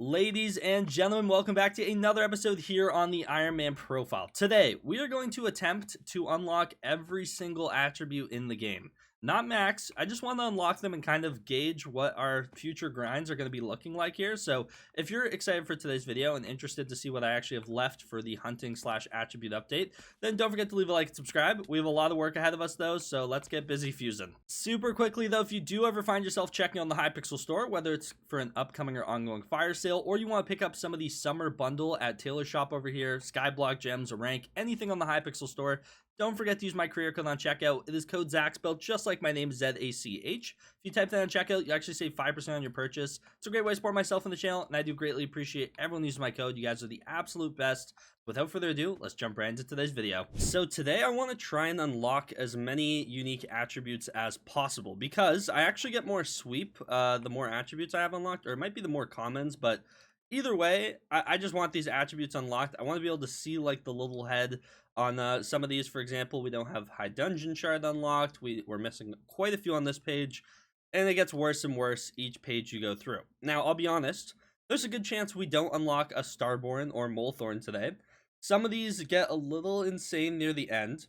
Ladies and gentlemen, welcome back to another episode here on the Iron Man profile. Today, we are going to attempt to unlock every single attribute in the game. Not max, I just want to unlock them and kind of gauge what our future grinds are going to be looking like here. So if you're excited for today's video and interested to see what I actually have left for the hunting / attribute update, then don't forget to leave a like and subscribe. We have a lot of work ahead of us though, so let's get busy fusing. Super quickly though, if you do ever find yourself checking on the Hypixel store, whether it's for an upcoming or ongoing fire sale, or you want to pick up some of the summer bundle at Taylor's shop over here, Skyblock gems, or rank, anything on the Hypixel store, don't forget to use my career code on checkout. It is code Zach, spelled just like my name, Z-A-C-H. If you type that on checkout, you actually save 5% on your purchase. It's a great way to support myself and the channel, and I do greatly appreciate everyone using my code. You guys are the absolute best. Without further ado, let's jump right into today's video. So today I want to try and unlock as many unique attributes as possible, because I actually get more sweep the more attributes I have unlocked, or it might be the more commons, but either way, I just want these attributes unlocked. I want to be able to see like the little head on some of these. For example, we don't have high dungeon shard unlocked. We're missing quite a few on this page, and it gets worse and worse each page you go through. Now, I'll be honest, there's a good chance we don't unlock a Starborn or Molethorn today. Some of these get a little insane near the end,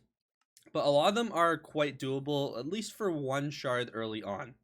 but a lot of them are quite doable, at least for one shard early on.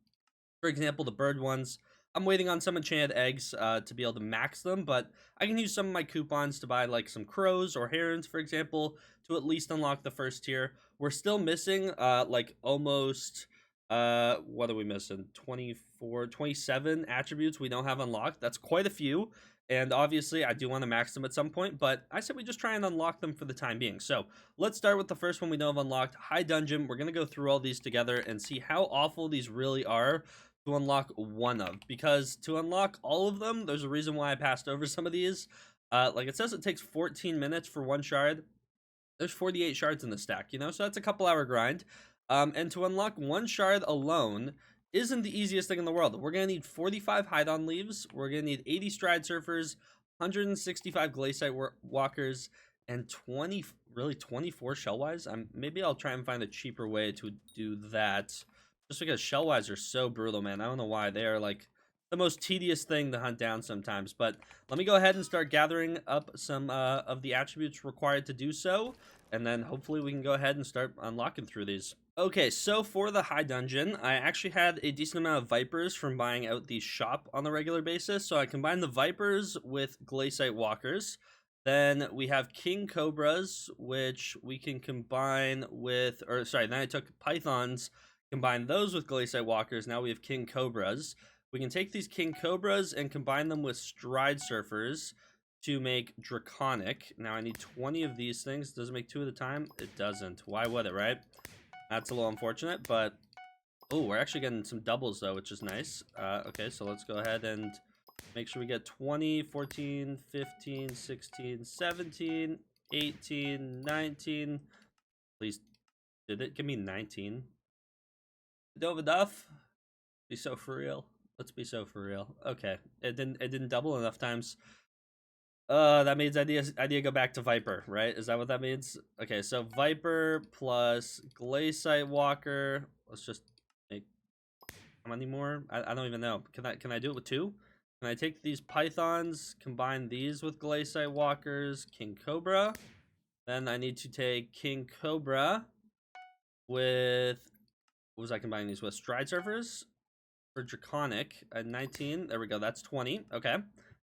For example, the bird ones, I'm waiting on some enchanted eggs to be able to max them, but I can use some of my coupons to buy like some crows or herons, for example, to at least unlock the first tier. We're still missing like almost, what are we missing? 24, 27 attributes we don't have unlocked. That's quite a few. And obviously, I do want to max them at some point, but I said we just try and unlock them for the time being. So let's start with the first one we know have unlocked, High Dungeon. We're going to go through all these together and see how awful these really are to unlock one of. Because to unlock all of them, there's a reason why I passed over some of these. Like it says it takes 14 minutes for one shard. There's 48 shards in the stack, you know, so that's a couple hour grind. And to unlock one shard alone isn't the easiest thing in the world. We're going to need 45 hideon leaves, we're going to need 80 stride surfers, 165 glaciate walkers, and 24 shellwise. Maybe I'll try and find a cheaper way to do that, just because shellwise are so brutal, man. I don't know why. They are like the most tedious thing to hunt down sometimes. But let me go ahead and start gathering up some of the attributes required to do so, and then hopefully we can go ahead and start unlocking through these. Okay, so for the high dungeon, I actually had a decent amount of vipers from buying out the shop on a regular basis. So I combined the vipers with glaciate walkers. Then we have king cobras, which we can combine with, or sorry, then I took pythons, combine those with glaciate walkers. Now we have king cobras. We can take these king cobras and combine them with stride surfers to make draconic. Now I need 20 of these things. Does it make 2 at a time? It doesn't. Why would it, right? That's a little unfortunate, but oh, we're actually getting some doubles though, which is nice. Okay, so let's go ahead and make sure we get 20, 14, 15, 16, 17, 18, 19. Please, did it give me 19? Don't have enough? Be so for real. Let's be so for real. Okay, it didn't double enough times. That means I need to go back to Viper, right? Is that what that means? Okay, so Viper plus glaciate walker. Let's just make how many more? I don't even know. Can I do it with 2? Can I take these pythons, combine these with glaciate walkers, king cobra? Then I need to take king cobra with, what was I combining these with? Stride surfers for draconic at 19. There we go. That's 20. Okay.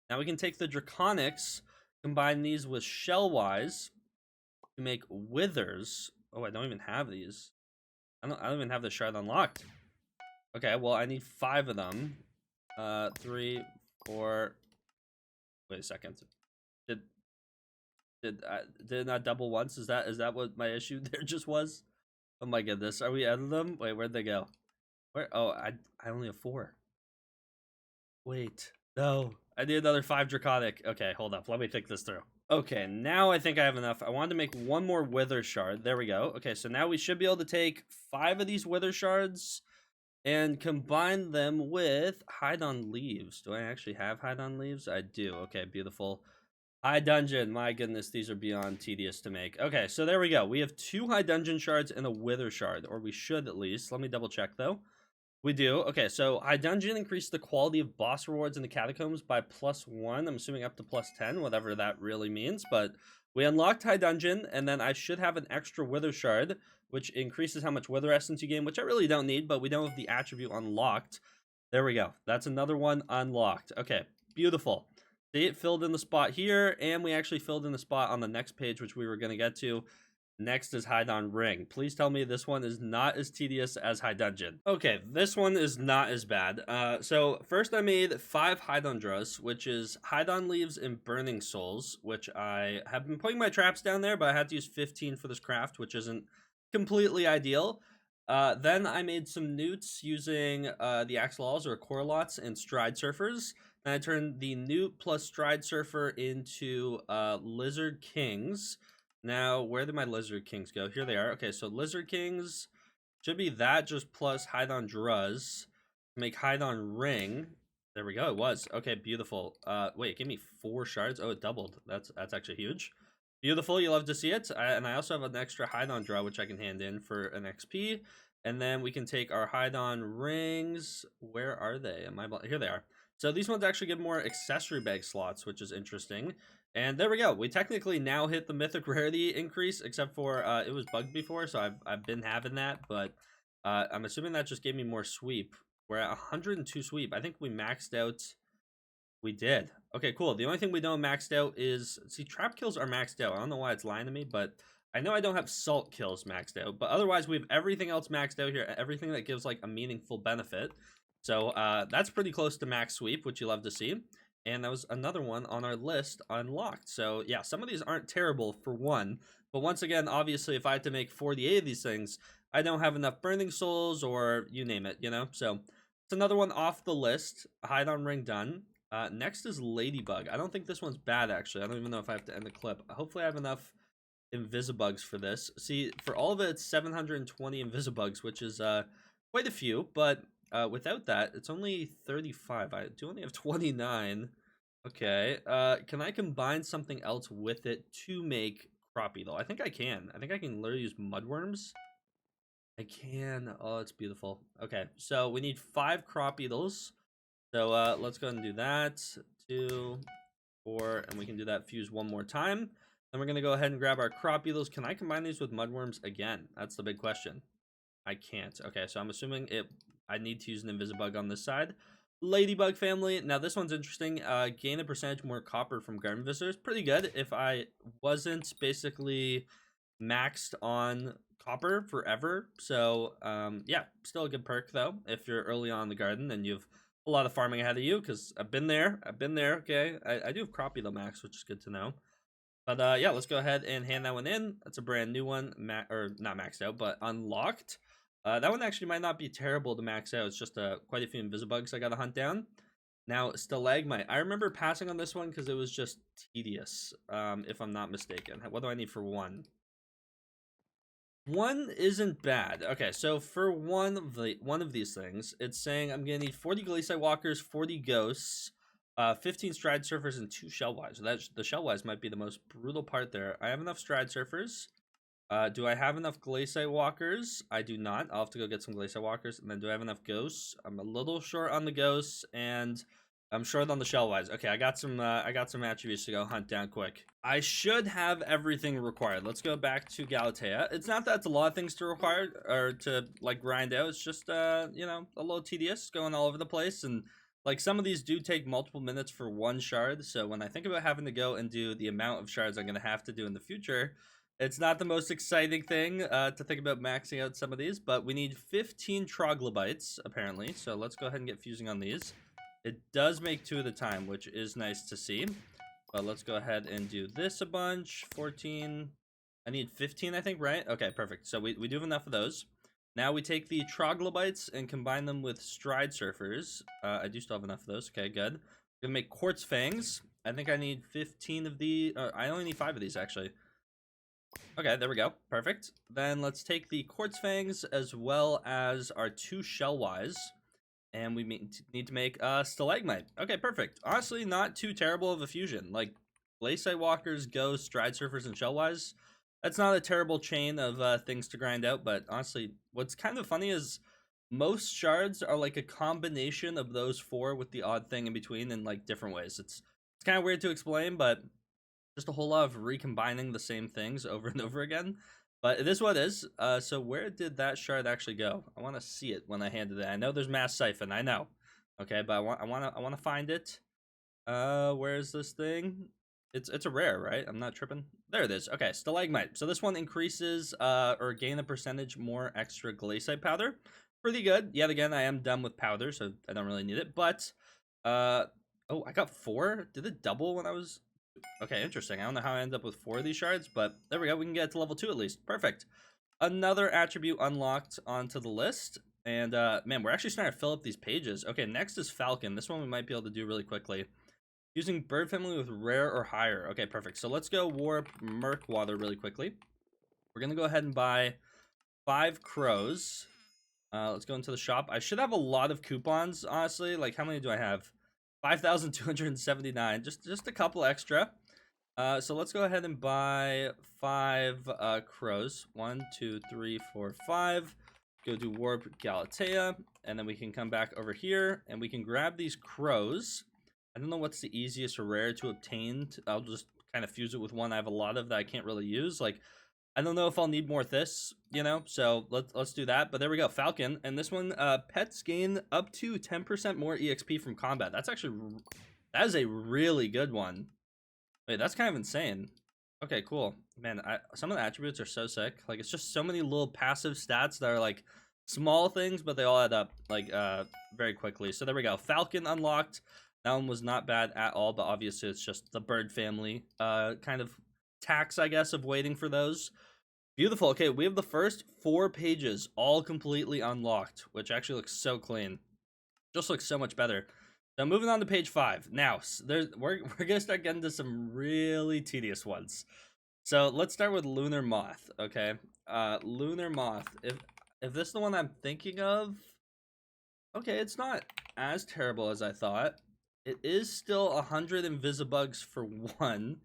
Now we can take the draconics, combine these with shellwise to make withers. Oh, I don't even have these. I don't even have the shard unlocked. Okay, well I need 5 of them. 3, 4. Wait a second. Did it not double once? Is that what my issue there just was? Oh my goodness. Are we out of them? Wait, where'd they go? Where? Oh, I only have 4. Wait. No. I need another 5 draconic. Okay, hold up. Let me think this through. Okay, now I think I have enough. I wanted to make 1 more wither shard. There we go. Okay, so now we should be able to take 5 of these wither shards and combine them with hideon leaves. Do I actually have hideon leaves? I do. Okay, beautiful. High dungeon. My goodness, these are beyond tedious to make. Okay, so there we go. We have 2 high dungeon shards and a wither shard, or we should at least. Let me double check though. We do. Okay, so High Dungeon increased the quality of boss rewards in the catacombs by +1. I'm assuming up to +10, whatever that really means. But we unlocked High Dungeon, and then I should have an extra Wither Shard, which increases how much Wither Essence you gain, which I really don't need, but we don't have the attribute unlocked. There we go. That's another one unlocked. Okay, beautiful. See, it filled in the spot here, and we actually filled in the spot on the next page, which we were going to get to. Next is Hideon Ring. Please tell me this one is not as tedious as High Dungeon. Okay, this one is not as bad. So first I made 5 Hideon Draws, which is Hideon Leaves and Burning Souls, which I have been putting my traps down there, but I had to use 15 for this craft, which isn't completely ideal. Then I made some newts using the Axolotls or Coralots and Stride Surfers. Then I turned the newt plus Stride Surfer into Lizard Kings. Now, where did my Lizard Kings go? Here they are. Okay, so Lizard Kings should be that just plus Hideon Druz. Make Hideon Ring. There we go. It was. Okay, beautiful. Wait, it gave me 4 shards. Oh, it doubled. That's actually huge. Beautiful. You love to see it. And I also have an extra Hideon Draw, which I can hand in for an XP. And then we can take our Hideon Rings. Where are they? Here they are. So these ones actually give more accessory bag slots, which is interesting. And there we go. We technically now hit the mythic rarity increase, except for it was bugged before, so I've been having that. But I'm assuming that just gave me more sweep. We're at 102 sweep. I think we maxed out. We did. Okay, cool. The only thing we don't maxed out is, see, trap kills are maxed out. I don't know why it's lying to me, but I know I don't have salt kills maxed out. But otherwise, we have everything else maxed out here. Everything that gives like a meaningful benefit. So that's pretty close to max sweep, which you love to see. And that was another one on our list unlocked. So yeah, some of these aren't terrible for one. But once again, obviously, if I had to make 48 of these things, I don't have enough burning souls or you name it, you know? So it's another one off the list. Hideon Ring done. Next is Ladybug. I don't think this one's bad, actually. I don't even know if I have to end the clip. Hopefully I have enough Invisibugs for this. See, for all of it, it's 720 Invisibugs, which is quite a few, but without that, it's only 35. I do only have 29. Okay. Can I combine something else with it to make crop beetle? I think I can. I think I can literally use mudworms. I can. Oh, it's beautiful. Okay, so we need 5 crop beetles. So let's go ahead and do that. 2, 4, and we can do that fuse one more time. Then we're going to go ahead and grab our crop beetles. Can I combine these with mudworms again? That's the big question. I can't. Okay, so I'm assuming I need to use an Invisibug on this side. Ladybug family. Now this one's interesting. Gain a percentage more copper from garden visitors. Pretty good. If I wasn't basically maxed on copper forever. So yeah, still a good perk though. If you're early on in the garden and you've a lot of farming ahead of you, because I've been there. Okay, I do have crop beetle max, which is good to know. But yeah, let's go ahead and hand that one in. That's a brand new one, or not maxed out, but unlocked. That one actually might not be terrible to max out. It's just quite a few Invisibugs I got to hunt down. Now, stalagmite. I remember passing on this one because it was just tedious, if I'm not mistaken. What do I need for 1? 1 isn't bad. Okay, so for one of these things, it's saying I'm gonna need 40 Glacier Walkers, 40 Ghosts, 15 Stride Surfers, and 2 Shellwise. So the Shellwise might be the most brutal part there. I have enough Stride Surfers. Do I have enough Glacier Walkers? I do not. I'll have to go get some Glacier Walkers. And then do I have enough Ghosts? I'm a little short on the Ghosts, and I'm short on the Shellwise. Okay, I got some attributes to go hunt down quick. I should have everything required. Let's go back to Galatea. It's not that it's a lot of things to require or to like grind out. It's just you know, a little tedious going all over the place, and like some of these do take multiple minutes for 1 shard. So when I think about having to go and do the amount of shards I'm gonna have to do in the future, it's not the most exciting thing to think about maxing out some of these, but we need 15 troglobites apparently. So let's go ahead and get fusing on these. It does make 2 at a time, which is nice to see. But let's go ahead and do this a bunch. 14. I need 15, I think, right? Okay, perfect. So we do have enough of those. Now we take the troglobites and combine them with stride surfers. I do still have enough of those. Okay, good. We're gonna make quartz fangs. I think I need 15 of the. I only need 5 of these actually. Okay, there we go. Perfect. Then let's take the quartz fangs as well as our 2 shellwise. And we need to make a stalagmite. Okay, perfect. Honestly, not too terrible of a fusion. Like, Glacier Walkers, Ghosts, Stride Surfers, and Shellwise. That's not a terrible chain of things to grind out, but honestly, what's kind of funny is most shards are like a combination of those 4 with the odd thing in between in like different ways. It's kind of weird to explain, but just a whole lot of recombining the same things over and over again. But it is what it is. So where did that shard actually go? I want to see it when I handed it. I know there's mass siphon. I know. Okay, but I want to find it. Where's this thing? It's a rare, right? I'm not tripping. There it is. Okay, stalagmite. So this one increases or gain a percentage more extra glaciite powder. Pretty good. Yet again, I am done with powder, so I don't really need it. But oh, I got 4. Did it double when I was? Okay, interesting. I don't know how I ended up with 4 of these shards, but there we go. We can get to level 2 at least. Perfect. Another attribute unlocked onto the list. And man, we're actually starting to fill up these pages. Okay, next is falcon. This one we might be able to do really quickly. Using bird family with rare or higher. Okay, perfect. So let's go warp murk water really quickly. We're going to go ahead and buy 5 crows. Let's go into the shop. I should have a lot of coupons, honestly. Like, how many do I have? 5,279. Just a couple extra. So let's go ahead and buy 5 crows. 1, 2, 3, 4, 5. Go to warp Galatea, and then we can come back over here, and we can grab these crows. I don't know what's the easiest or rare to obtain. I'll just kind of fuse it with one I have a lot of that I can't really use. Like, I don't know if I'll need more of this, you know, so let's do that. But there we go, falcon. And this one, pets gain up to 10% more EXP from combat. That is a really good one. Wait, that's kind of insane. Okay, cool. Man, some of the attributes are so sick. Like, it's just so many little passive stats that are like small things, but they all add up like very quickly. So there we go, falcon unlocked. That one was not bad at all, but obviously it's just the bird family kind of tax, I guess, of waiting for those. Beautiful. Okay, we have the first 4 pages all completely unlocked, which actually looks so clean. Just looks so much better. Now moving on to page 5. Now we're gonna start getting to some really tedious ones. So let's start with lunar moth. Okay, lunar moth. If this is the one I'm thinking of, okay, it's not as terrible as I thought. It is still 100 invisibugs for 1,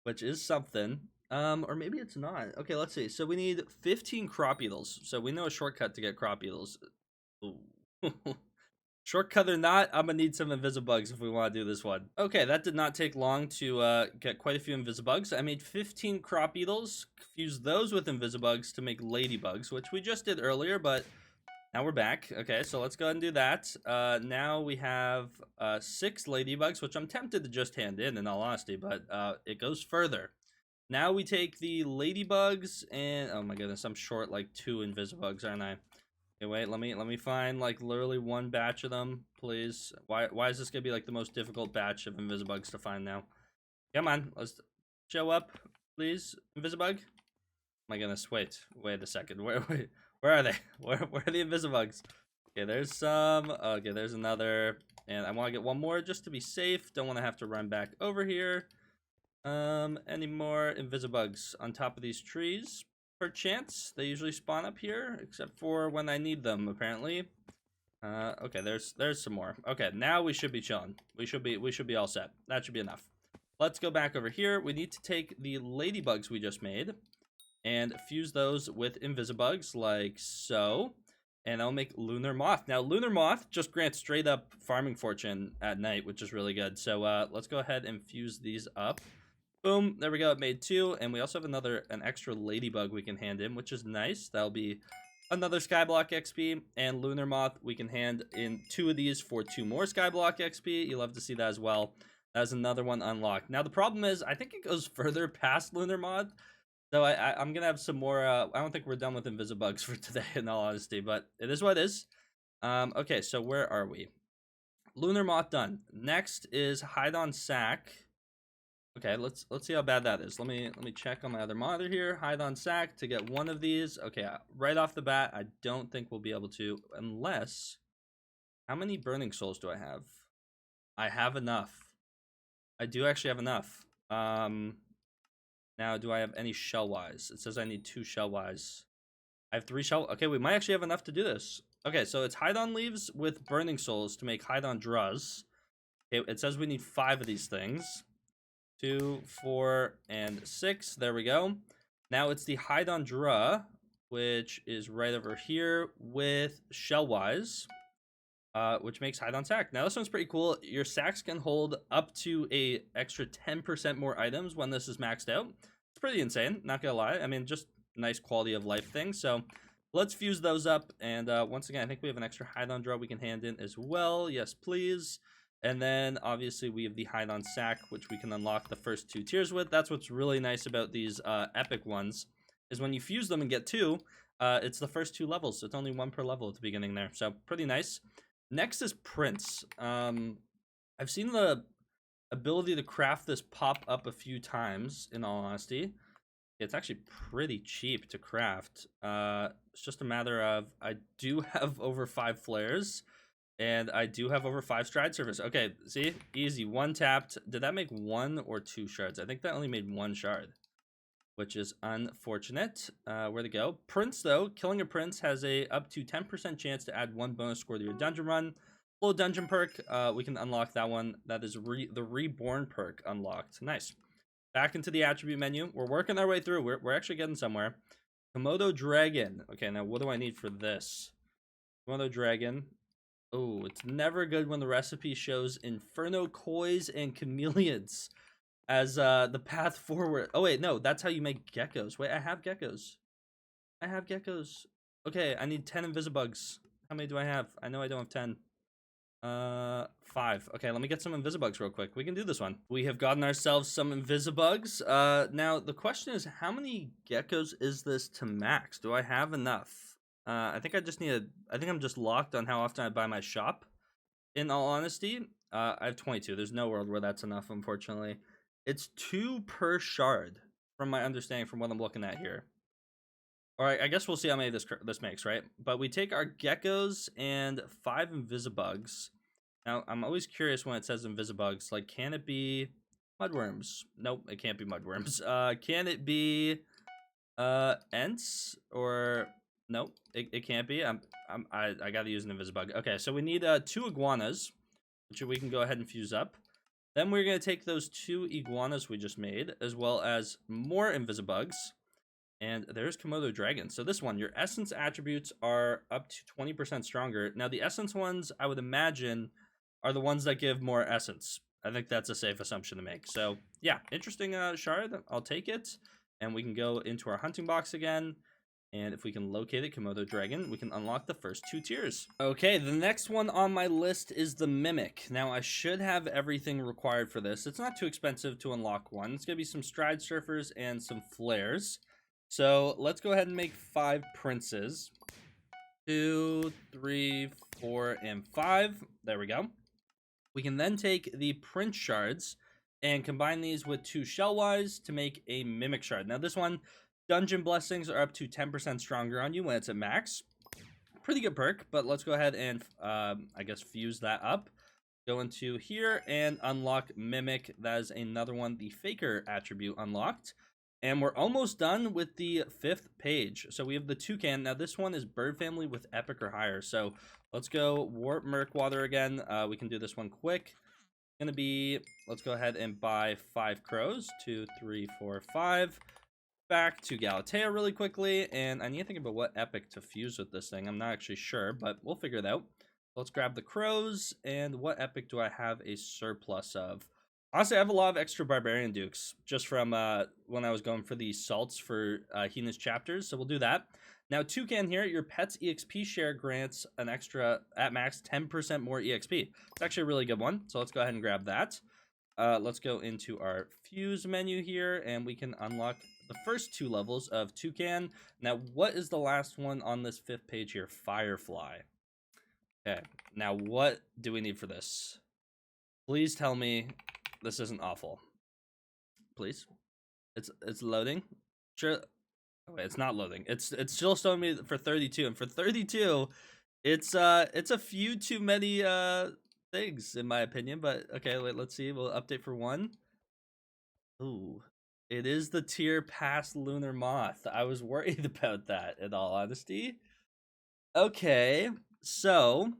which is something. Or maybe it's not. Okay, let's see. So we need 15 crop beetles. So we know a shortcut to get crop beetles. Shortcut or not, I'm gonna need some invisibugs if we want to do this one. Okay, that did not take long to get quite a few invisibugs. I made 15 crop beetles, fused those with invisibugs to make ladybugs, which we just did earlier, but now we're back. Okay, so let's go ahead and do that. Now we have 6 ladybugs, which I'm tempted to just hand in all honesty, but it goes further. Now we take the ladybugs and oh my goodness, I'm short like 2 invisibugs, aren't I? Okay, wait, let me find like literally 1 batch of them, please. Why is this gonna be like the most difficult batch of invisibugs to find now? Come on, let's show up, please, invisibug. My goodness, wait a second. Where are they? Where are the invisibugs? Okay, there's some. Okay, there's another, and I want to get 1 more just to be safe. Don't want to have to run back over here. Any more invisibugs on top of these trees? Perchance they usually spawn up here, except for when I need them, apparently. Okay, there's some more. Okay, now we should be chilling. We should be all set. That should be enough. Let's go back over here. We need to take the ladybugs we just made and fuse those with invisibugs like so. And I'll make lunar moth. Now, lunar moth just grants straight up farming fortune at night, which is really good. So let's go ahead and fuse these up. Boom, there we go, it made 2, and we also have an extra ladybug we can hand in, which is nice. That'll be another Skyblock XP, and lunar moth, we can hand in 2 of these for 2 more Skyblock XP. You love to see that as well. That's another one unlocked. Now, the problem is, I think it goes further past lunar moth, so I'm gonna have some more, I don't think we're done with invisibugs for today, in all honesty, but it is what it is. Okay, so where are we? Lunar moth done. Next is hideon sack. Okay, let's see how bad that is. Let me check on my other monitor here. Hideon sack to get 1 of these. Okay, right off the bat, I don't think we'll be able to, unless. How many burning souls do I have? I have enough. I do actually have enough. Now, do I have any shell-wise? It says I need 2 shell-wise. I have 3 shell. Okay, we might actually have enough to do this. Okay, so it's hideon leaves with burning souls to make hideon draws. Okay, it says we need 5 of these things. 2, 4, and 6. There we go. Now it's the hideon draw which is right over here with Shellwise, which makes Hide Sack. Now this one's pretty cool. Your sacks can hold up to a extra 10% more items when this is maxed out. It's pretty insane, not gonna lie. I mean, just nice quality of life thing. So let's fuse those up. And once again, I think we have an extra Hide draw we can hand in as well. Yes, please. And then obviously we have the Hide Sack, which we can unlock the first 2 tiers with. That's what's really nice about these epic ones, is when you fuse them and get 2, it's the first 2 levels. So it's only 1 per level at the beginning there. So pretty nice. Next is Prince. I've seen the ability to craft this pop up a few times, in all honesty. It's actually pretty cheap to craft. It's just a matter of, I do have over 5 flares, and I do have over 5 stride surface. Okay, see? Easy. 1 tapped. Did that make 1 or 2 shards? I think that only made 1 shard, which is unfortunate. Where to go? Prince, though. Killing a Prince has a up to 10% chance to add 1 bonus score to your dungeon run. Low dungeon perk. We can unlock that one. That is the Reborn perk unlocked. Nice. Back into the attribute menu. We're working our way through. We're actually getting somewhere. Komodo Dragon. Okay, now what do I need for this? Komodo Dragon. Oh, it's never good when the recipe shows Inferno Kois and Chameleons as the path forward. Oh, wait, no, that's how you make geckos. Wait, I have geckos. I have geckos. Okay, I need 10 invisibugs. How many do I have? I know I don't have 10. 5. Okay, let me get some invisibugs real quick. We can do this one. We have gotten ourselves some invisibugs. Now the question is, how many geckos is this to max? Do I have enough? I think I just need I think I'm just locked on how often I buy my shop. In all honesty, I have 22. There's no world where that's enough, unfortunately. It's 2 per shard, from my understanding, from what I'm looking at here. All right, I guess we'll see how many this makes, right? But we take our geckos and 5 invisibugs. Now, I'm always curious when it says invisibugs. Like, can it be mudworms? Nope, it can't be mudworms. Can it be ents? Or nope, it can't be. I gotta use an invisibug. Okay, so we need 2 iguanas, which we can go ahead and fuse up. Then we're gonna take those 2 iguanas we just made, as well as more invisibugs. And there's Komodo Dragon. So this one, your essence attributes are up to 20% stronger. Now the essence ones, I would imagine, are the ones that give more essence. I think that's a safe assumption to make. So yeah, interesting shard. I'll take it. And we can go into our hunting box again. And if we can locate it, Komodo Dragon, we can unlock the first 2 tiers. Okay, the next one on my list is the Mimic. Now, I should have everything required for this. It's not too expensive to unlock one. It's going to be some stride surfers and some flares. So let's go ahead and make 5 princes. 2, 3, 4, and 5. There we go. We can then take the prince shards and combine these with 2 shellwise to make a mimic shard. Now this one, dungeon blessings are up to 10% stronger on you when it's at max. Pretty good perk, but let's go ahead and I guess fuse that up. Go into here and unlock mimic. That is another one, the faker attribute unlocked. And we're almost done with the 5th page. So we have the toucan. Now this one is bird family with epic or higher. So let's go warp Murkwater again. We can do this one quick. Gonna be, let's go ahead and buy 5 crows. 2, 3, 4, 5. Back to Galatea really quickly. And I need to think about what epic to fuse with this thing. I'm not actually sure, but we'll figure it out. Let's grab the crows. And what epic do I have a surplus of? Honestly, I have a lot of extra Barbarian Dukes, just from when I was going for the salts for Hina's chapters, so we'll do that. Now, Toucan here, your pet's EXP share grants an extra, at max, 10% more EXP. It's actually a really good one, so let's go ahead and grab that. Let's go into our Fuse menu here, and we can unlock the first 2 levels of Toucan. Now, what is the last one on this 5th page here? Firefly. Okay, now what do we need for this? Please tell me this isn't awful. Please. It's loading. Sure. Oh, wait, it's not loading. It's still showing me for 32, and for 32, it's a few too many things in my opinion. But okay, wait, let's see. We'll update for 1. Ooh, it is the tier past lunar moth. I was worried about that, in all honesty. Okay, so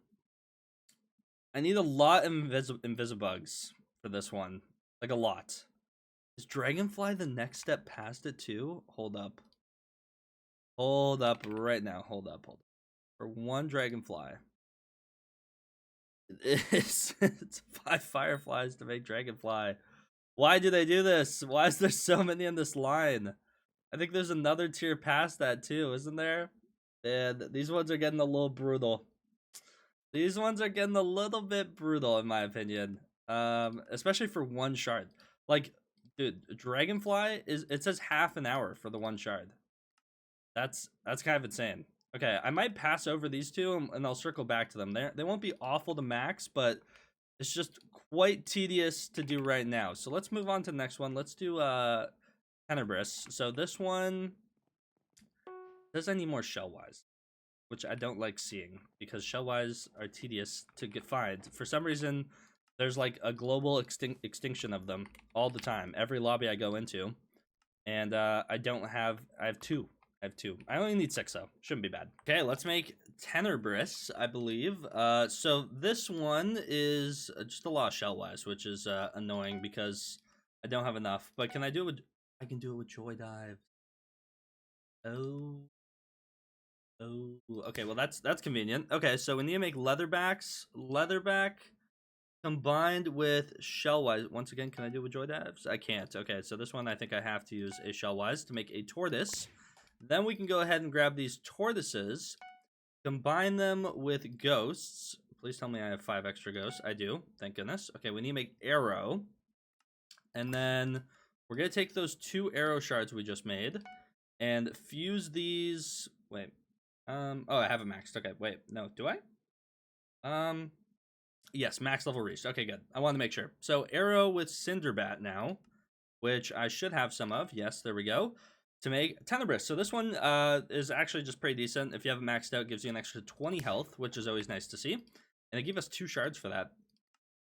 I need a lot of invisibugs for this one, like a lot. Is Dragonfly the next step past it too? Hold up. Hold up right now. Hold up. For one dragonfly. It's 5 fireflies to make dragonfly. Why do they do this? Why is there so many in this line? I think there's another tier past that too, isn't there? And these ones are getting a little brutal. These ones are getting a little bit brutal in my opinion. Especially for one shard. Like, dude, dragonfly it says half an hour for the one shard. That's kind of insane. Okay, I might pass over these two and I'll circle back to them. They won't be awful to max, but it's just quite tedious to do right now. So let's move on to the next one. Let's do tenebris. So this one says I need more shellwise, which I don't like seeing because shellwise are tedious to find. For some reason, there's like a global extinction of them all the time. Every lobby I go into, and I have two. I only need 6 though. Shouldn't be bad. Okay, let's make tenebris, I believe. So this one is just a lot of shellwise, which is annoying because I don't have enough. But can I do it? I can do it with joy dive. Oh. Okay, well that's convenient. Okay, so we need to make leatherback combined with shellwise. Once again, can I do it with joy dives? I can't. Okay, so this one I think I have to use a shellwise to make a tortoise. Then we can go ahead and grab these tortoises, combine them with ghosts. Please tell me I have 5 extra ghosts. I do. Thank goodness. Okay, we need to make arrow. And then we're going to take those 2 arrow shards we just made and fuse these. Wait. Oh, I have it maxed. Okay, wait. No, do I? Yes, max level reached. Okay, good. I wanted to make sure. So arrow with cinderbat now, which I should have some of. Yes, there we go. To make tenebris. So this one is actually just pretty decent. If you have it maxed out, it gives you an extra 20 health, which is always nice to see. And they give us 2 shards for that.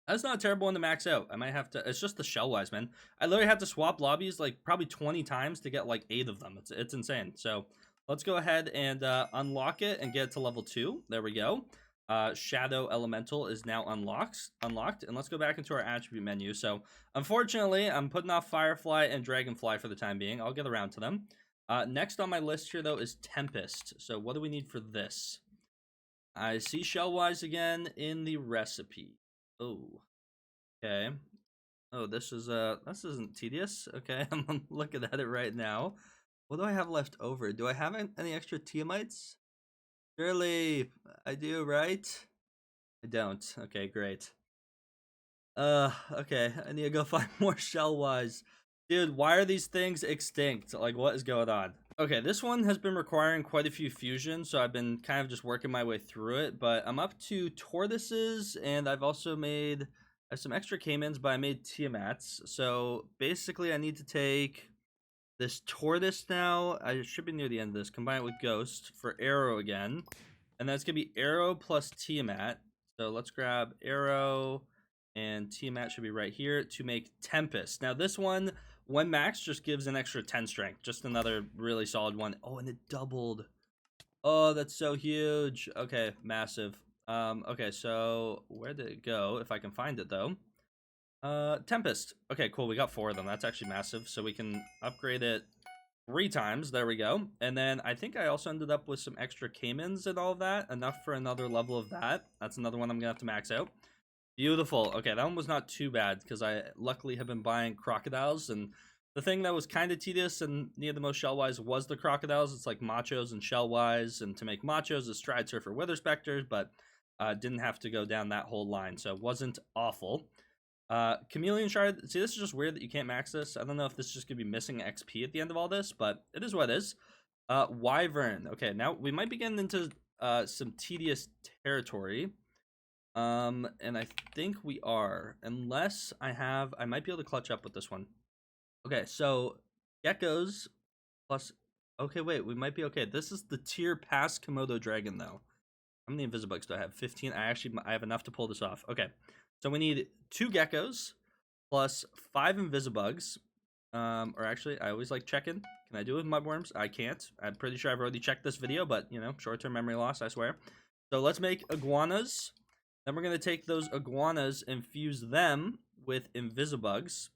That's not a terrible one to max out. I might have to... It's just the shellwise, man. I literally had to swap lobbies like probably 20 times to get like 8 of them. It's insane. So let's go ahead and unlock it and get it to level 2. There we go. Shadow Elemental is now unlocked, and let's go back into our attribute menu. So unfortunately, I'm putting off Firefly and Dragonfly for the time being. I'll get around to them. Next on my list here, though, is Tempest. So what do we need for this? I see Shellwise again in the recipe. Oh, okay. Oh, this isn't tedious. Okay, I'm looking at it right now. What do I have left over? Do I have any extra Tiamites? Surely I do, right? I don't. Okay, great. Okay, I need to go find more shellwise. Dude, why are these things extinct? Like, what is going on? Okay, this one has been requiring quite a few fusions, so I've been kind of just working my way through it, but I'm up to tortoises, and I've also made some extra caimans, but I made Tiamats. So basically I need to take this tortoise now. I should be near the end of this. Combine it with ghost for arrow again. And that's going to be arrow plus Tiamat. So let's grab arrow and Tiamat should be right here to make tempest. Now this one, when max, just gives an extra 10 strength. Just another really solid one. Oh, and it doubled. Oh, that's so huge. Okay, massive. Okay, so where did it go? If I can find it though. Tempest. Okay, cool. We got 4 of them. That's actually massive. So we can upgrade it 3 times. There we go. And then I think I also ended up with some extra caimans and all of that. Enough for another level of that. That's another one I'm going to have to max out. Beautiful. Okay, that one was not too bad because I luckily have been buying crocodiles. And the thing that was kind of tedious and needed the most shellwise was the crocodiles. It's like machos and shellwise. And to make machos is stride surfer wither specters, but didn't have to go down that whole line. So it wasn't awful. Chameleon shard. See, this is just weird that you can't max this. I don't know if this is just gonna be missing XP at the end of all this, but it is what it is. Wyvern. Okay, now we might be getting into some tedious territory. And I think we are, unless I might be able to clutch up with this one. Okay, so geckos plus. Okay, wait, we might be okay. This is the tier past Komodo dragon though. How many invisibugs do I have? 15. I have enough to pull this off. Okay. So we need 2 geckos plus 5 invisibugs. Or actually, I always like checking. Can I do it with mudworms? I can't. I'm pretty sure I've already checked this video, but, you know, short-term memory loss, I swear. So let's make iguanas. Then we're going to take those iguanas and fuse them with invisibugs.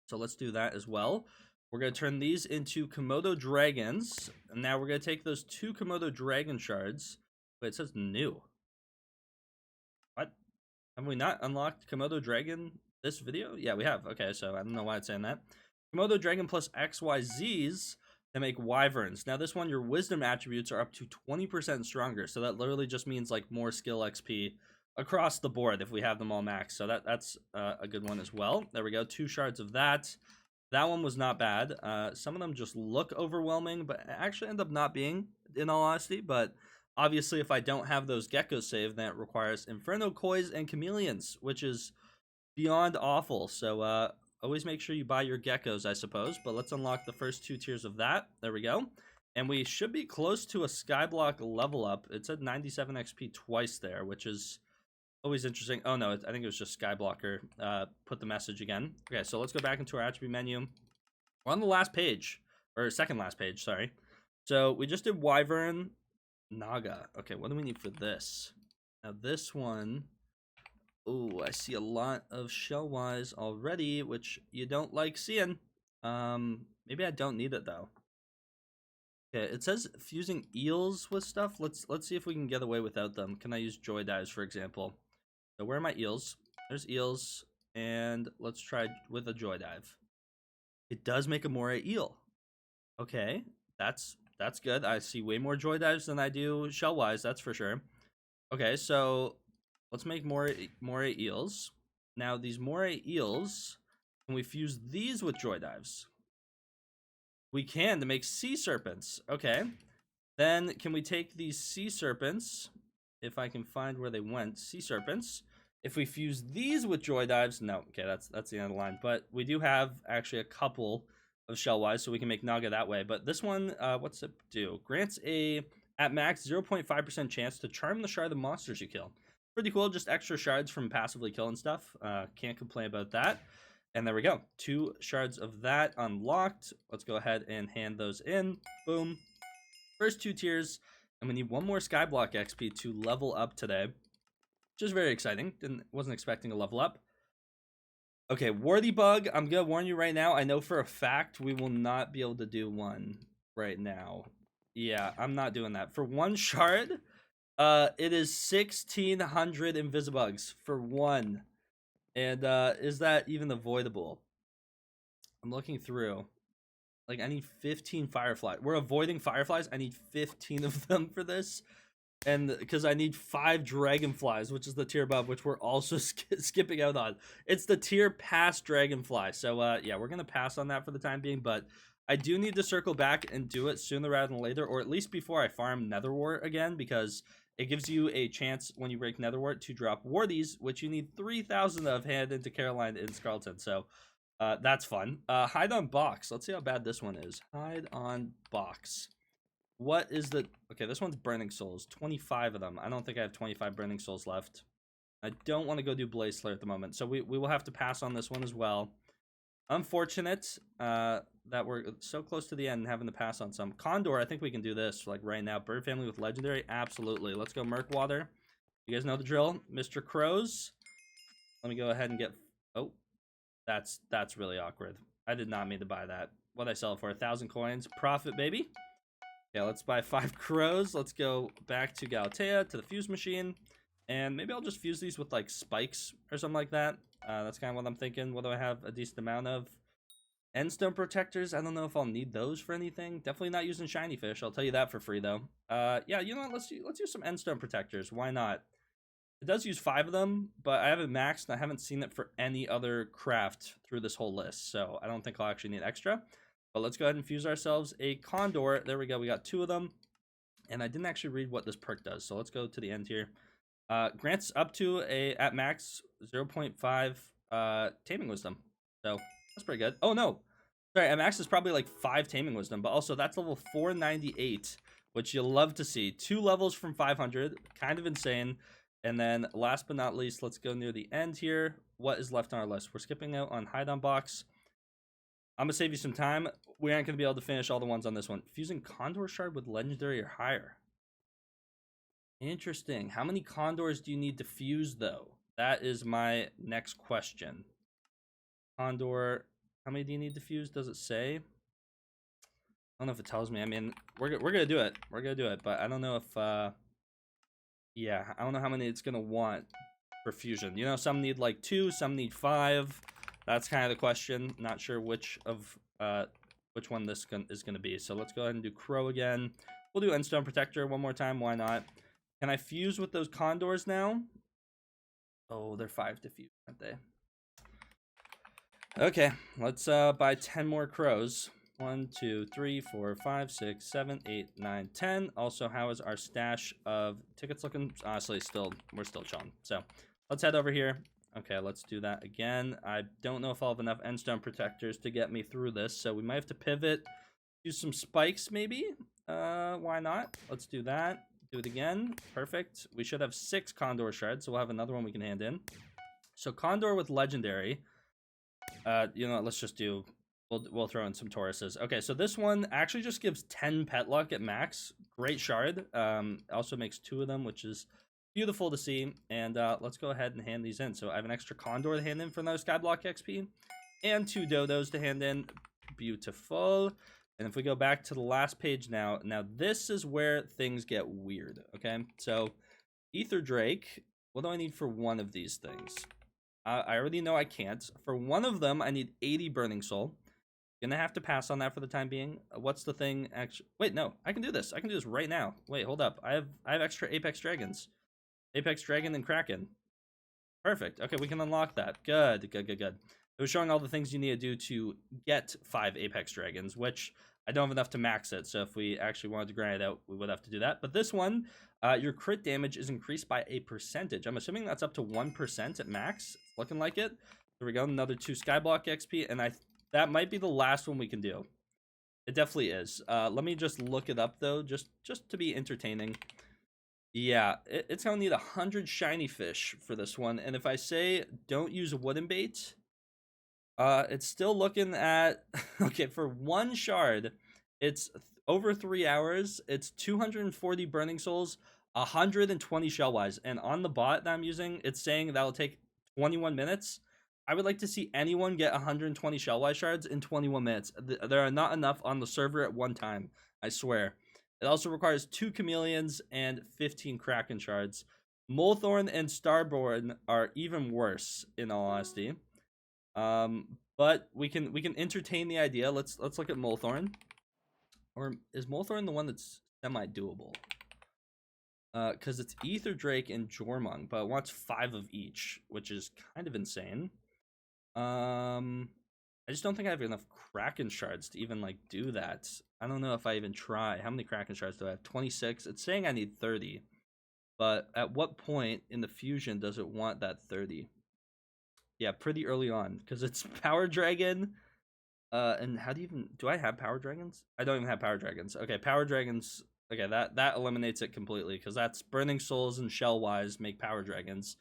So let's do that as well. We're going to turn these into komodo dragons. And now we're going to take those 2 komodo dragon shards. Wait, it says new. What? Have we not unlocked komodo dragon this video? Yeah, we have. Okay, so I don't know why it's saying that. Komodo dragon plus XYZs to make wyverns. Now this one, your wisdom attributes are up to 20% stronger. So that literally just means like more skill XP across the board if we have them all maxed. So that's a good one as well. There we go. 2 shards of that. That one was not bad. Some of them just look overwhelming, but actually end up not being, in all honesty. But obviously, if I don't have those geckos saved, then it requires Inferno Kois and Chameleons, which is beyond awful. So always make sure you buy your geckos, I suppose. But let's unlock the first 2 tiers of that. There we go. And we should be close to a Skyblock level up. It said 97 XP twice there, which is always interesting. Oh, no, I think it was just Skyblocker. Put the message again. Okay, so let's go back into our attribute menu. We're on the last page, or second last page, sorry. So we just did wyvern, naga. Okay, what do we need for this? Now this one, oh, I see a lot of shell-wise already, which you don't like seeing. Maybe I don't need it, though. Okay, it says fusing eels with stuff. Let's see if we can get away without them. Can I use joy dives, for example? So where are my eels? There's eels, and let's try with a joy dive. It does make a moray eel. Okay, that's good. I see way more joy dives than I do shell-wise, that's for sure. Okay, so let's make moray eels. Now these moray eels, can we fuse these with joy dives? We can, to make sea serpents. Okay, then can we take these sea serpents? If I can find where they went, sea serpents. If we fuse these with joy dives, no, okay, that's the end of the line. But we do have actually a couple of shell-wise, so we can make naga that way. But this one, what's it do? Grants at max 0.5% chance to charm the shard of monsters you kill. Pretty cool, just extra shards from passively killing stuff. Can't complain about that. And there we go, 2 shards of that unlocked. Let's go ahead and hand those in. Boom. First 2 tiers. And we need 1 more Skyblock XP to level up today, which is very exciting. Wasn't expecting a level up. Okay, ladybug. I'm gonna warn you right now. I know for a fact we will not be able to do one right now. Yeah, I'm not doing that. For 1 shard, it is 1,600 invisibugs for 1. And is that even avoidable? I'm looking through. Like, I need 15 fireflies. We're avoiding fireflies. I need 15 of them for this. And because I need 5 dragonflies, which is the tier above, which we're also skipping out on. It's the tier past dragonfly. So, yeah, we're going to pass on that for the time being. But I do need to circle back and do it sooner rather than later, or at least before I farm netherwort again, because it gives you a chance when you break netherwort to drop warties, which you need 3,000 of hand into Caroline in Scarleton. So, that's fun. Hide on box. Let's see how bad this one is. Hide on box. What is the... Okay, this one's burning souls. 25 of them. I don't think I have 25 burning souls left. I don't want to go do Blaze Slayer at the moment. So we will have to pass on this one as well. Unfortunate that we're so close to the end and having to pass on some. Condor, I think we can do this like right now. Bird family with legendary. Absolutely. Let's go Murkwater. You guys know the drill. Mr. Crows. Let me go ahead and get... Oh. That's really awkward. I did not mean to buy that. What'd I sell it for? 1,000 coins. Profit, baby. Yeah, let's buy 5 crows. Let's go back to Galatea, to the fuse machine. And maybe I'll just fuse these with, like, spikes or something like that. That's kind of what I'm thinking. What do I have a decent amount of? Endstone protectors. I don't know if I'll need those for anything. Definitely not using shiny fish. I'll tell you that for free, though. Yeah, you know what? Let's use some endstone protectors. Why not? It does use 5 of them, but I have it maxed, and I haven't seen it for any other craft through this whole list, so I don't think I'll actually need extra. But let's go ahead and fuse ourselves a condor. There we go. We got 2 of them, and I didn't actually read what this perk does, so let's go to the end here. Grants up to at max 0.5 taming wisdom, so that's pretty good. Oh, no. Sorry, at max is probably like 5 taming wisdom, but also that's level 498, which you'll love to see. 2 levels from 500, kind of insane. And then last but not least, let's go near the end here. What is left on our list? We're skipping out on hide on box. I'm going to save you some time. We aren't going to be able to finish all the ones on this one. Fusing condor shard with legendary or higher. Interesting. How many condors do you need to fuse, though? That is my next question. Condor, how many do you need to fuse? Does it say? don't know if it tells me. I mean, we're gonna do it. We're gonna do it, but I don't know if yeah, I don't know how many it's gonna want for fusion. You know, some need like 2, some need 5. That's kind of the question. Not sure which one this is gonna be. So let's go ahead and do crow again. We'll do endstone protector one more time. Why not? Can I fuse with those condors now? Oh, they're 5 to fuse, aren't they? Okay, let's buy 10 more crows. 1, 2, 3, 4, 5, 6, 7, 8, 9, 10. Also, how is our stash of tickets looking? Honestly, we're still chilling. So let's head over here. Okay, let's do that again. I don't know if I'll have enough endstone protectors to get me through this, so we might have to pivot. Use some spikes, maybe. Why not? Let's do that. Do it again. Perfect. We should have 6 condor shards, so we'll have another one we can hand in. So condor with legendary. You know, let's just do. We'll throw in some Tauruses. Okay, so this one actually just gives 10 pet luck at max. Great shard. Also makes 2 of them, which is beautiful to see. And let's go ahead and hand these in. So I have an extra condor to hand in for another Skyblock XP, and 2 dodos to hand in. Beautiful. And if we go back to the last page now this is where things get weird. Okay, so Ether Drake. What do I need for one of these things? I already know I can't. For one of them, I need 80 Burning Soul. Gonna have to pass on that for the time being. What's the thing? Actually, wait, no, I can do this. I can do this right now. Wait, hold up. I have extra Apex Dragons. Apex Dragon and Kraken. Perfect. Okay, we can unlock that. Good. It was showing all the things you need to do to get 5 Apex Dragons, which I don't have enough to max it. So if we actually wanted to grind it out, we would have to do that. But this one, your crit damage is increased by a percentage. I'm assuming that's up to 1% at max. It's looking like it. There we go. Another 2 Skyblock XP, and that might be the last one we can do. It definitely is. Let me just look it up though, just to be entertaining. Yeah, it's gonna need 100 shiny fish for this one, and if I say don't use wooden bait, it's still looking at okay, for 1 shard, it's over 3 hours. It's 240 burning souls, 120 shellwise, and on the bot that I'm using, it's saying that'll take 21 minutes. I would like to see anyone get 120 shellwise shards in 21 minutes. There are not enough on the server at one time, I swear. It also requires 2 chameleons and 15 kraken shards. Molethorn and Starborn are even worse, in all honesty. But we can entertain the idea. Let's look at Molethorn. Or is Molethorn the one that's semi-doable? Because it's Ether Drake and Jormung, but it wants 5 of each, which is kind of insane. I just don't think I have enough Kraken shards to even like do that. I don't know if I even try. How many Kraken shards do I have? 26. It's saying I need 30. But at what point in the fusion does it want that 30? Yeah, pretty early on, because it's Power Dragon. And how do you even do I have Power Dragons? I don't even have Power Dragons. Okay, Power Dragons. Okay, that eliminates it completely, because that's Burning Souls and Shellwise make Power Dragons.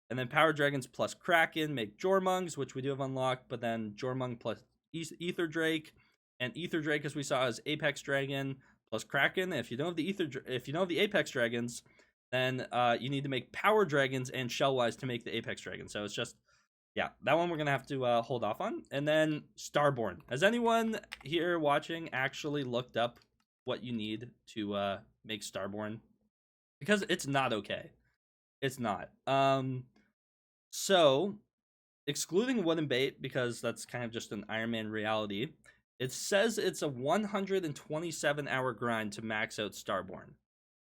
And then Power Dragons plus Kraken make Jormungs, which we do have unlocked, but then Jormung plus Ether Drake, and Ether Drake, as we saw, is Apex Dragon plus Kraken. And if you don't have the Apex Dragons, then you need to make Power Dragons and Shellwise to make the Apex Dragon. So it's just, yeah, that one we're gonna have to hold off on. And then Starborn. Has anyone here watching actually looked up what you need to make Starborn? Because it's not okay. It's not. So, excluding wooden bait, because that's kind of just an Ironman reality, it says it's a 127-hour grind to max out Starborn.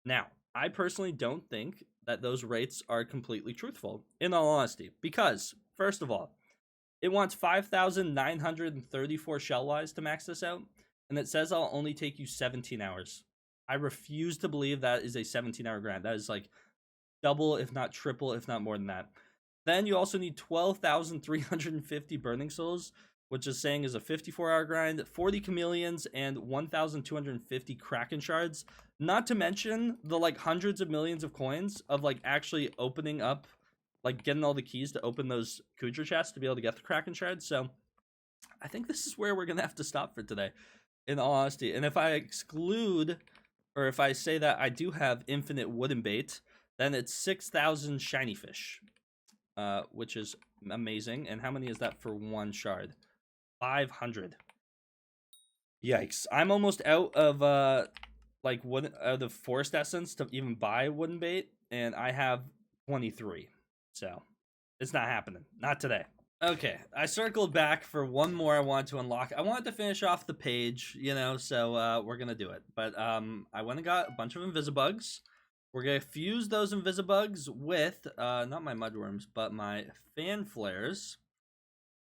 Now, I personally don't think that those rates are completely truthful, in all honesty, because, first of all, it wants 5,934 shellwise to max this out, and it says I'll only take you 17 hours. I refuse to believe that is a 17-hour grind. That is like double, if not triple, if not more than that. Then you also need 12,350 burning souls, which is saying is a 54-hour grind, 40 chameleons, and 1,250 kraken shards. Not to mention the like hundreds of millions of coins of like actually opening up, like getting all the keys to open those Kudra chests to be able to get the kraken shards. So I think this is where we're gonna have to stop for today, in all honesty. And if I exclude, or if I say that I do have infinite wooden bait, then it's 6,000 shiny fish, which is amazing. And how many is that for 1 shard? 500. Yikes. I'm almost out of like wood the forest essence to even buy wooden bait, and I have 23. So it's not happening. Not today. Okay, I circled back for one more I wanted to unlock. I wanted to finish off the page, you know, so we're gonna do it. But I went and got a bunch of invisibugs. We're gonna fuse those invisibugs with not my mudworms, but my fan flares.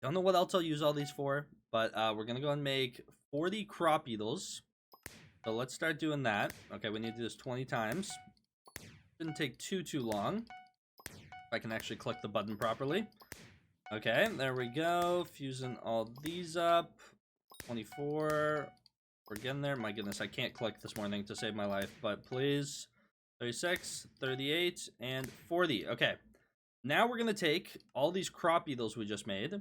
Don't know what else I'll use all these for, but we're gonna go and make 40 crop beetles. So let's start doing that. Okay, we need to do this 20 times. Didn't take too long. If I can actually click the button properly. Okay, there we go. Fusing all these up. 24. We're getting there. My goodness, I can't click this morning to save my life, but please. 36, 38, and 40. Okay, now we're going to take all these crop beetles we just made,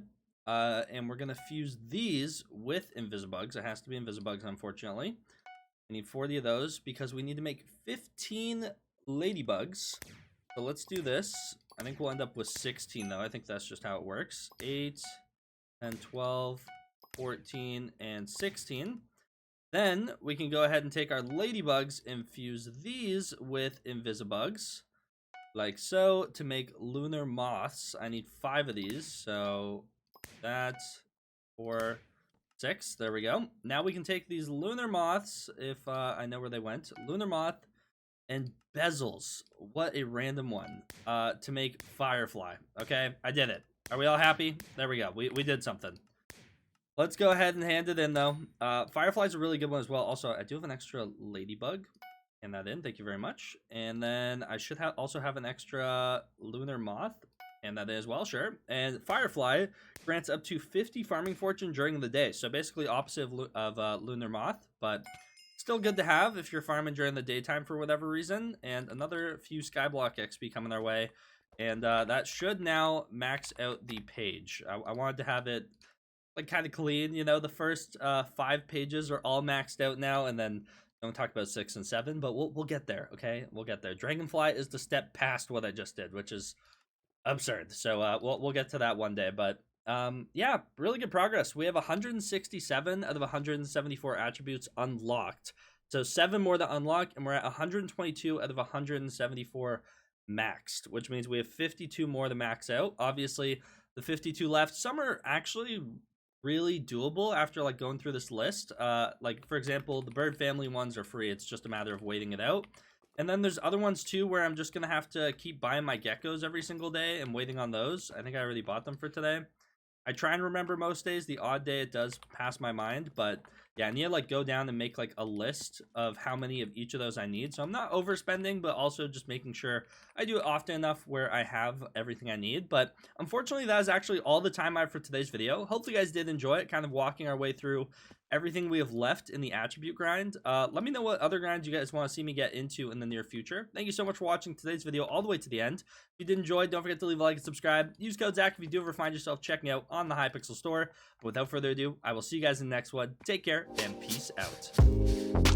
and we're going to fuse these with invisibugs. It has to be invisibugs, unfortunately. I need 40 of those because we need to make 15 ladybugs. So let's do this. I think we'll end up with 16, though. I think that's just how it works. 8, 10, 12, 14, and 16. Then we can go ahead and take our ladybugs and fuse these with invisibugs. Like so, to make lunar moths. I need 5 of these. So that's 4, 6. There we go. Now we can take these lunar moths, if I know where they went. Lunar moth and bezels. What a random one. To make firefly. Okay, I did it. Are we all happy? There we go. We did something. Let's go ahead and hand it in, though. Firefly's a really good one as well. Also, I do have an extra ladybug. Hand that in. Thank you very much. And then I should also have an extra lunar moth. And that in as well, sure. And firefly grants up to 50 farming fortune during the day. So basically opposite of lunar moth, but still good to have if you're farming during the daytime for whatever reason. And another few Skyblock XP coming our way. And that should now max out the page. I wanted to have it like kind of clean, you know. The first 5 pages are all maxed out now, and then don't talk about 6 and 7, but we'll get there. Okay, we'll get there. Dragonfly is the step past what I just did, which is absurd. So we'll get to that one day. But yeah, really good progress. We have 167 out of 174 attributes unlocked. So 7 more to unlock, and we're at 122 out of 174 maxed, which means we have 52 more to max out. Obviously, the 52 left, some are actually really doable after like going through this list. Like for example, the bird family ones are free. It's just a matter of waiting it out. And then there's other ones too where I'm just gonna have to keep buying my geckos every single day and waiting on those. I think I already bought them for today. I try and remember most days. The odd day it does pass my mind, but yeah, I need to like go down and make like a list of how many of each of those I need. So I'm not overspending, but also just making sure I do it often enough where I have everything I need. But unfortunately, that is actually all the time I have for today's video. Hopefully you guys did enjoy it, kind of walking our way through everything we have left in the attribute grind. Let me know what other grinds you guys want to see me get into in the near future. Thank you so much for watching today's video all the way to the end. If you did enjoy, don't forget to leave a like and subscribe. Use code Zach if you do ever find yourself checking out on the Hypixel store. But without further ado, I will see you guys in the next one. Take care and peace out.